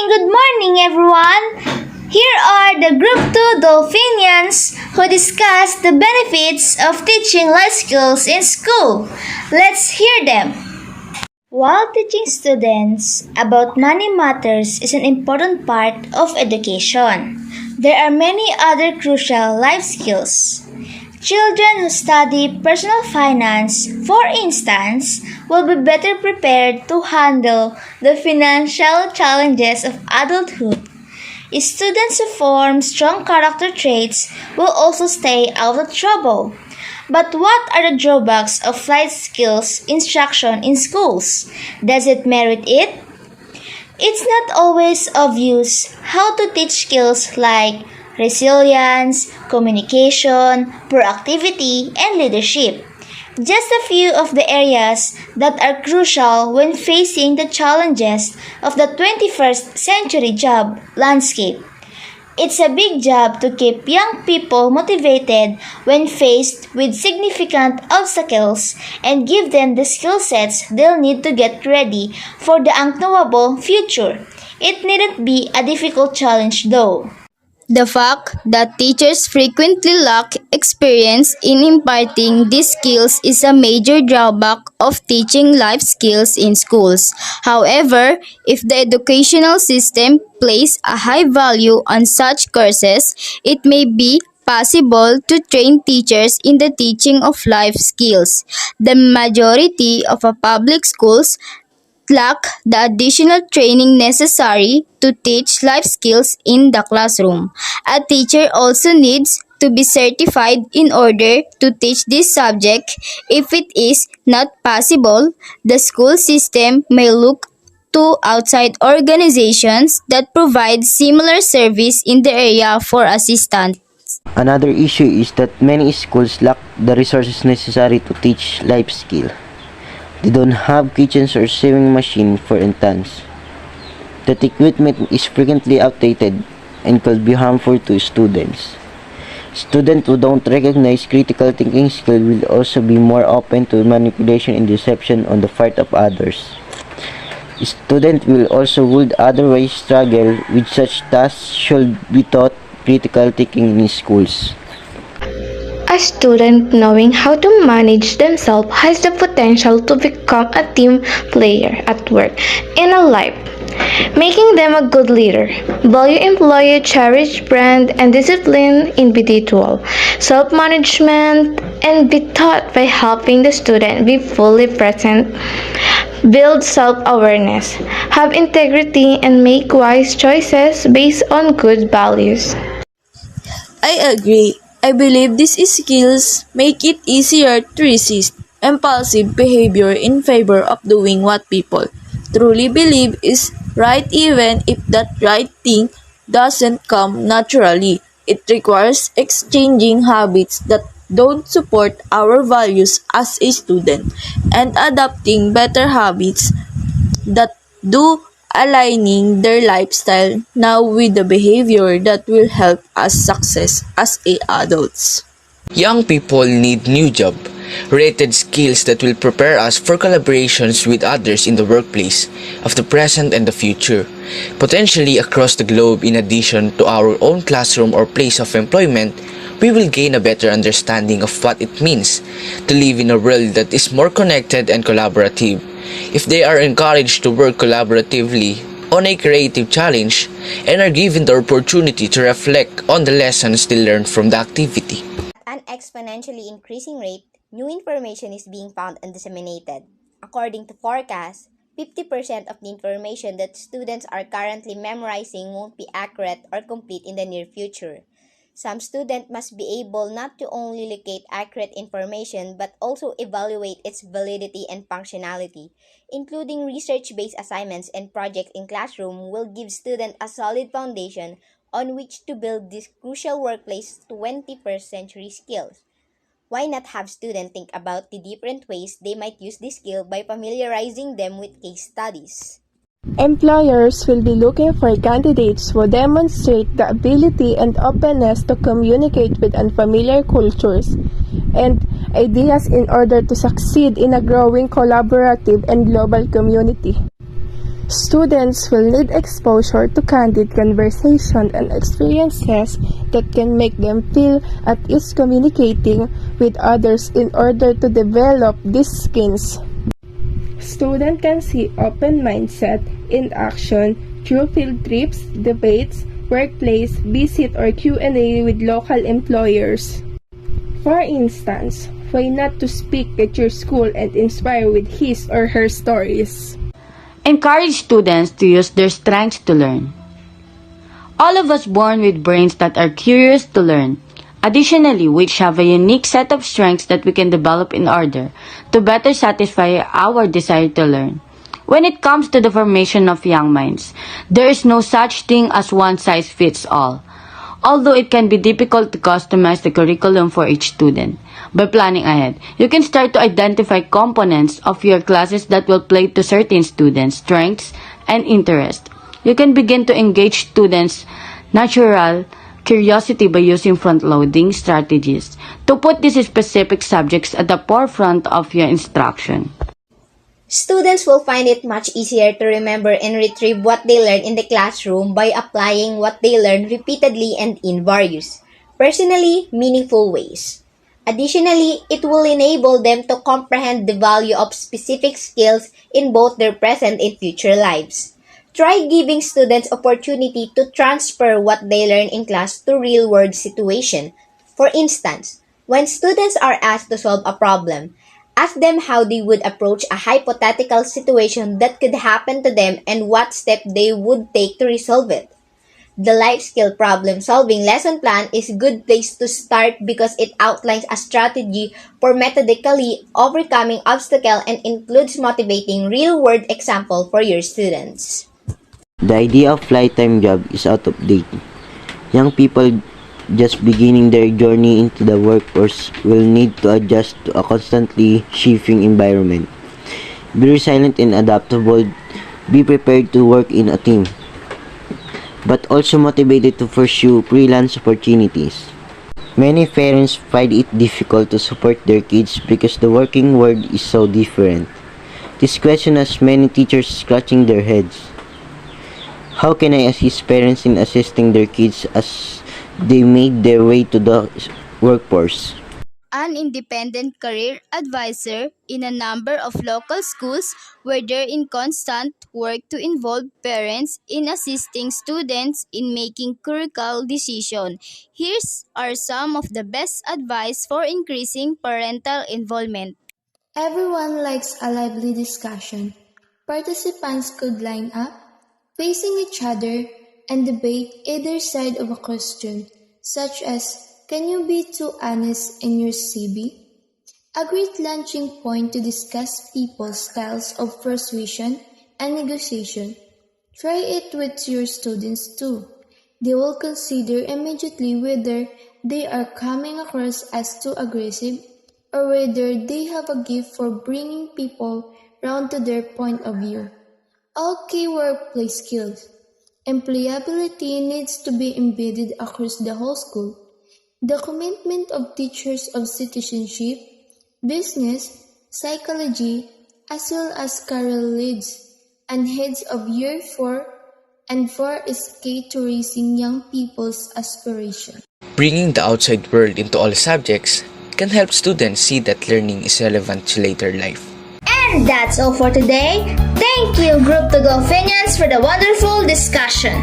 good morning everyone! Here are the Group 2 Dolphinians who discuss the benefits of teaching life skills in school. Let's hear them. While teaching students about money matters is an important part of education, there are many other crucial life skills. Children who study personal finance, for instance, will be better prepared to handle the financial challenges of adulthood. Students who form strong character traits will also stay out of trouble. But what are the drawbacks of life skills instruction in schools? Does it merit it? It's not always obvious how to teach skills like resilience, communication, proactivity, and leadership. Just a few of the areas that are crucial when facing the challenges of the 21st century job landscape. It's a big job to keep young people motivated when faced with significant obstacles and give them the skill sets they'll need to get ready for the unknowable future. It needn't be a difficult challenge though. The fact that teachers frequently lack experience in imparting these skills is a major drawback of teaching life skills in schools. However, if the educational system places a high value on such courses, it may be possible to train teachers in the teaching of life skills. The majority of public schools lack the additional training necessary to teach life skills in the classroom. A teacher also needs to be certified in order to teach this subject. If it is not possible, the school system may look to outside organizations that provide similar service in the area for assistance. Another issue is that many schools lack the resources necessary to teach life skill. They don't have kitchens or sewing machine, for instance. The equipment is frequently outdated and could be harmful to students. Students who don't recognize critical thinking skill will also be more open to manipulation and deception on the part of others. Students will also would otherwise struggle with such tasks should be taught critical thinking in schools. A student knowing how to manage themselves has the potential to become a team player at work and in life, making them a good leader. Value employee, cherish brand, and discipline individual. Self-management and be taught by helping the student be fully present. Build self-awareness, have integrity, and make wise choices based on good values. I agree. I believe these skills make it easier to resist impulsive behavior in favor of doing what people truly believe is right, even if that right thing doesn't come naturally. It requires exchanging habits that don't support our values as a student and adopting better habits that do, aligning their lifestyle now with the behavior that will help us success as adults. Young people need new job-related skills that will prepare us for collaborations with others in the workplace of the present and the future, potentially across the globe. In addition to our own classroom or place of employment, we will gain a better understanding of what it means to live in a world that is more connected and collaborative. If they are encouraged to work collaboratively on a creative challenge and are given the opportunity to reflect on the lessons they learned from the activity. At an exponentially increasing rate, new information is being found and disseminated. According to forecasts, 50% of the information that students are currently memorizing won't be accurate or complete in the near future. Some students must be able not to only locate accurate information but also evaluate its validity and functionality. Including research-based assignments and projects in classroom will give students a solid foundation on which to build these crucial workplace 21st century skills. Why not have students think about the different ways they might use this skill by familiarizing them with case studies? Employers will be looking for candidates who demonstrate the ability and openness to communicate with unfamiliar cultures and ideas in order to succeed in a growing collaborative and global community. Students will need exposure to candid conversation and experiences that can make them feel at ease communicating with others in order to develop these skills. Students can see open mindset in action through field trips, debates, workplace, visit or Q&A with local employers. For instance, why not to speak at your school and inspire with his or her stories? Encourage students to use their strengths to learn. All of us born with brains that are curious to learn. Additionally, we each have a unique set of strengths that we can develop in order to better satisfy our desire to learn. When it comes to the formation of young minds, there is no such thing as one size fits all. Although it can be difficult to customize the curriculum for each student, by planning ahead, you can start to identify components of your classes that will play to certain students' strengths and interests. You can begin to engage students' natural curiosity by using front-loading strategies to put these specific subjects at the forefront of your instruction. Students will find it much easier to remember and retrieve what they learn in the classroom by applying what they learn repeatedly and in various, personally meaningful ways. Additionally, it will enable them to comprehend the value of specific skills in both their present and future lives. Try giving students opportunity to transfer what they learn in class to real-world situation. For instance, when students are asked to solve a problem, ask them how they would approach a hypothetical situation that could happen to them and what step they would take to resolve it. The life skill problem-solving lesson plan is a good place to start because it outlines a strategy for methodically overcoming obstacles and includes motivating real-world example for your students. The idea of lifetime job is out of date. Young people just beginning their journey into the workforce will need to adjust to a constantly shifting environment. Be resilient and adaptable. Be prepared to work in a team, but also motivated to pursue freelance opportunities. Many parents find it difficult to support their kids because the working world is so different. This question has many teachers scratching their heads. How can I assist parents in assisting their kids as they made their way to the workforce? An independent career advisor in a number of local schools where they're in constant work to involve parents in assisting students in making curricular decisions. Here are some of the best advice for increasing parental involvement. Everyone likes a lively discussion. Participants could line up, facing each other, and debate either side of a question, such as, "Can you be too honest in your CB?" A great launching point to discuss people's styles of persuasion and negotiation. Try it with your students too. They will consider immediately whether they are coming across as too aggressive or whether they have a gift for bringing people round to their point of view. All key workplace skills. Employability needs to be embedded across the whole school. The commitment of teachers of citizenship, business, psychology, as well as career leads and heads of year 4 and 4 is key to raising young people's aspiration. Bringing the outside world into all subjects can help students see that learning is relevant to later life. And that's all for today. Thank you, Group to Dolphinians, for the wonderful discussion.